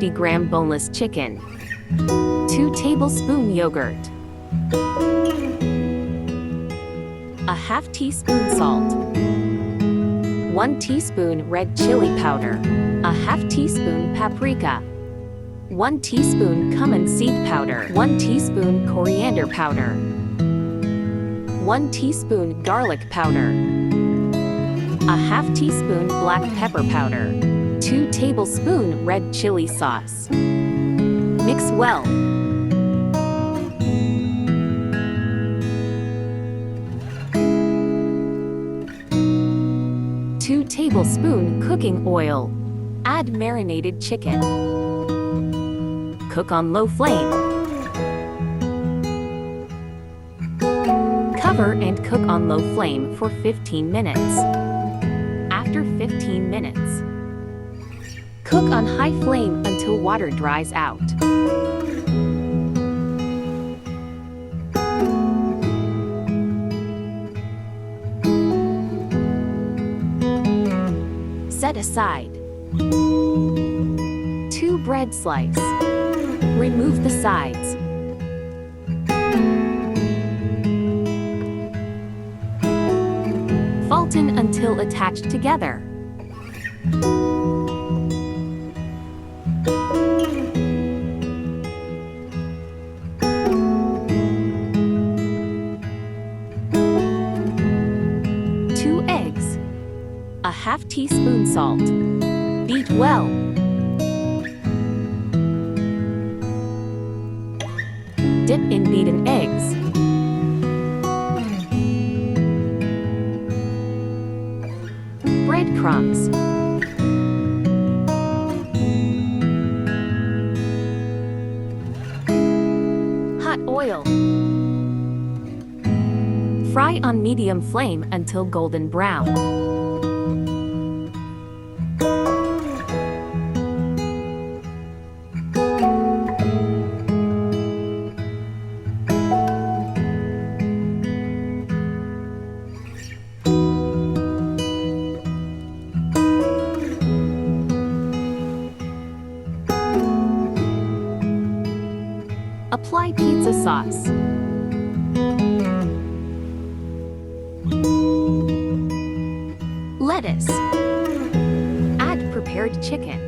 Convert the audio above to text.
250-gram boneless chicken, 2 tablespoon yogurt, a half teaspoon salt, 1 teaspoon red chili powder, a half teaspoon paprika, 1 teaspoon cumin seed powder, 1 teaspoon coriander powder, 1 teaspoon garlic powder, a half teaspoon black pepper powder, 2 tablespoons red chili sauce. Mix well. Two tablespoons cooking oil. Add marinated chicken. Cook on low flame. Cover and cook on low flame for 15 minutes. After 15 minutes, cook on high flame until water dries out. Set aside. 2 bread slices. Remove the sides. Flatten until attached together. A half teaspoon salt. Beat well. Dip in beaten eggs. Breadcrumbs. Hot oil. Fry on medium flame until golden brown. Apply pizza sauce. Lettuce. Add prepared chicken.